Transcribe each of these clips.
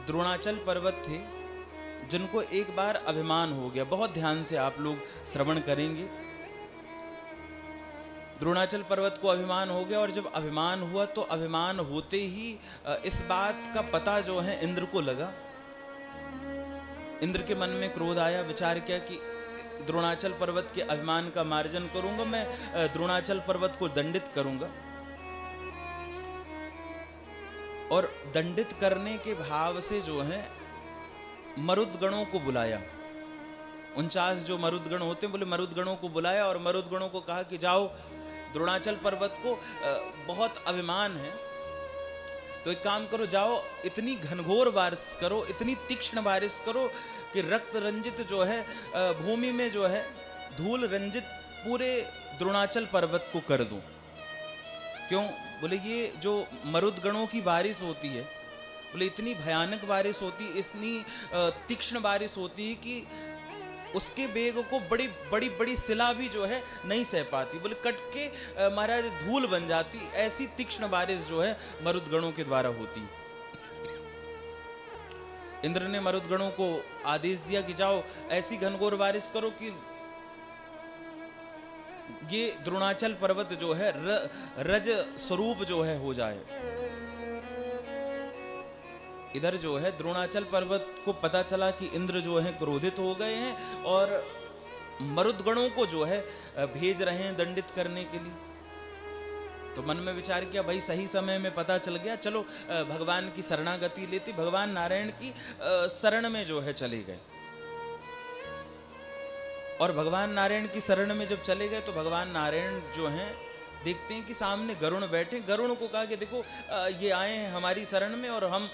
द्रोणाचल पर्वत थे जिनको एक बार अभिमान हो गया। बहुत ध्यान से आप लोग श्रवण करेंगे। द्रोणाचल पर्वत को अभिमान हो गया और जब अभिमान हुआ तो अभिमान होते ही इस बात का पता जो है इंद्र को लगा। इंद्र के मन में क्रोध आया, विचार किया कि द्रोणाचल पर्वत के अभिमान का मार्जन करूंगा, मैं द्रोणाचल पर्वत को दंडित करूंगा। और दंडित करने के भाव से जो है मरुदगणों को बुलाया। 49 जो मरुदगण होते हैं, बोले मरुदगणों को बुलाया और मरुदगणों को कहा कि जाओ, द्रोणाचल पर्वत को बहुत अभिमान है, तो एक काम करो, जाओ इतनी घनघोर बारिश करो, इतनी तीक्ष्ण बारिश करो कि रक्त रंजित जो है भूमि में जो है धूल रंजित पूरे द्रोणाचल पर्वत को कर दूं। क्यों? बोले ये जो मरुदगणों की बारिश होती है, बोले इतनी भयानक बारिश होती, इतनी तीक्ष्ण बारिश होती है कि उसके वेग को बड़ी बड़ी बड़ी शिला भी जो है नहीं सह पाती। बोले कट के महाराज धूल बन जाती, ऐसी तीक्ष्ण बारिश जो है मरुदगणों के द्वारा होती। इंद्र ने मरुदगणों को आदेश दिया कि जाओ ऐसी घनघोर बारिश करो कि ये द्रोणाचल पर्वत जो है रज स्वरूप जो है हो जाए। इधर जो है द्रोणाचल पर्वत को पता चला कि इंद्र जो है क्रोधित हो गए हैं और मरुदगणों को जो है भेज रहे हैं दंडित करने के लिए। तो मन में विचार किया, भाई सही समय में पता चल गया, चलो भगवान की शरणागति लेते। भगवान नारायण की शरण में जो है चले गए। और भगवान नारायण की शरण में जब चले गए तो भगवान नारायण जो हैं देखते हैं कि सामने गरुण बैठे। गरुण को कहा कि देखो ये आए हैं हमारी शरण में और हम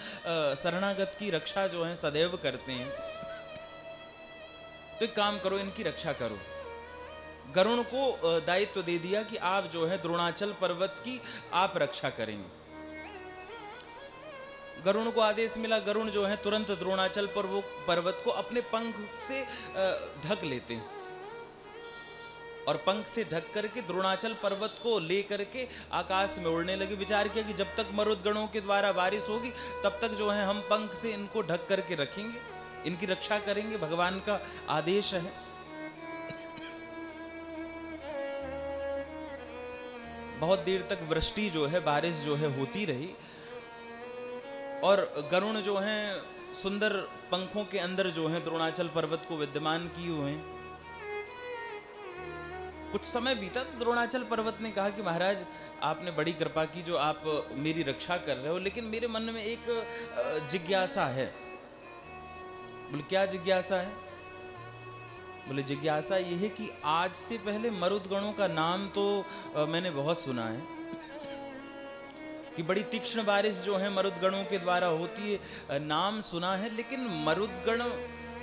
शरणागत की रक्षा जो है सदैव करते हैं, तो एक काम करो, इनकी रक्षा करो। गरुण को दायित्व दे दिया कि आप जो है द्रोणाचल पर्वत की आप रक्षा करेंगे। गरुण को आदेश मिला, गरुण जो है तुरंत द्रोणाचल पर्वत को अपने पंख से ढक लेते हैं और पंख से ढक करके द्रोणाचल पर्वत को ले करके आकाश में उड़ने लगे। विचार किया कि जब तक मरुदगणों के द्वारा बारिश होगी तब तक जो है हम पंख से इनको ढक करके रखेंगे, इनकी रक्षा करेंगे, भगवान का आदेश है। बहुत देर तक वृष्टि जो है, बारिश जो है होती रही और गरुण जो हैं सुंदर पंखों के अंदर जो है द्रोणाचल पर्वत को विद्यमान किए हुए हैं। कुछ समय बीता तो द्रोणाचल पर्वत ने कहा कि महाराज आपने बड़ी कृपा की जो आप मेरी रक्षा कर रहे हो, लेकिन मेरे मन में एक जिज्ञासा है। बोले क्या जिज्ञासा है? बोले जिज्ञासा ये है कि आज से पहले मरुदगणों का नाम तो मैंने बहुत सुना है कि बड़ी तीक्ष्ण बारिश जो है मरुदगणों के द्वारा होती है, नाम सुना है, लेकिन मरुदगण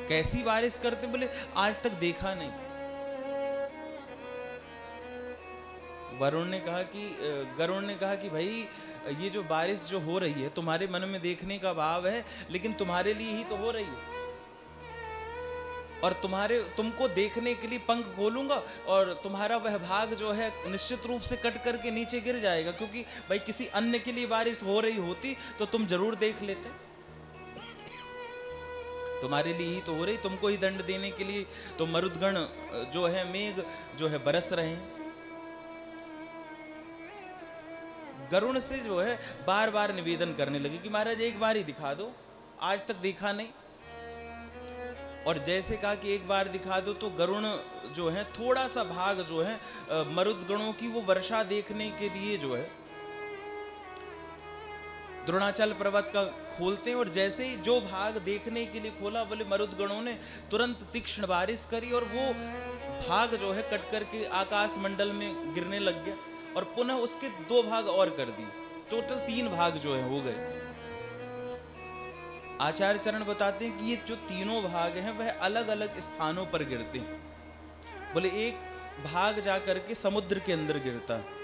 कैसी बारिश करते? बोले आज तक देखा नहीं। गरुण ने कहा कि भाई ये जो बारिश जो हो रही है तुम्हारे मन में देखने का भाव है, लेकिन तुम्हारे लिए ही तो हो रही है और तुमको देखने के लिए पंख खोलूंगा और तुम्हारा वह भाग जो है निश्चित रूप से कट करके नीचे गिर जाएगा, क्योंकि भाई किसी अन्य के लिए बारिश हो रही होती तो तुम जरूर देख लेते। तुम्हारे लिए ही तो हो रही, तुमको ही दंड देने के लिए तो मरुदगण जो है मेघ जो है बरस रहे हैं। गरुण से जो है बार बार निवेदन करने लगे कि महाराज एक बार ही दिखा दो, आज तक देखा नहीं। और जैसे कहा कि एक बार दिखा दो तो गरुण जो है थोड़ा सा भाग जो है मरुदगणों की वो वर्षा देखने के लिए जो है द्रोणाचल पर्वत का खोलते हैं और जैसे ही जो भाग देखने के लिए खोला, बोले मरुदगणों ने तुरंत तीक्ष्ण बारिश करी और वो भाग जो है कट करके आकाश मंडल में गिरने लग गया और पुनः उसके 2 भाग और कर दिए, टोटल 3 भाग जो है हो गए। आचार्य चरण बताते हैं कि ये जो तीनों भाग हैं वह अलग अलग स्थानों पर गिरते हैं। बोले एक भाग जाकर के समुद्र के अंदर गिरता है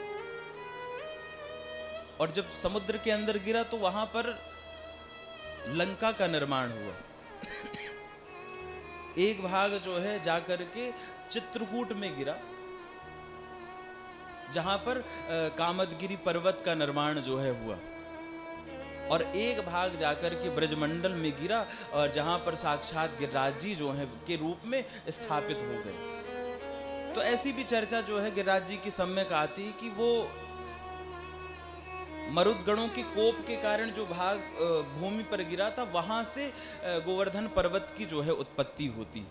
और जब समुद्र के अंदर गिरा तो वहां पर लंका का निर्माण हुआ। एक भाग जो है जाकर के चित्रकूट में गिरा, जहां पर कामदगिरी पर्वत का निर्माण जो है हुआ। और एक भाग जाकर के ब्रजमंडल में गिरा और जहां पर साक्षात गिरिराज जी जो है के रूप में स्थापित हो गए। तो ऐसी भी चर्चा जो है गिरिराज जी की सम्यक आती कि वो मरुदगणों के कोप के कारण जो भाग भूमि पर गिरा था, वहां से गोवर्धन पर्वत की जो है उत्पत्ति होती।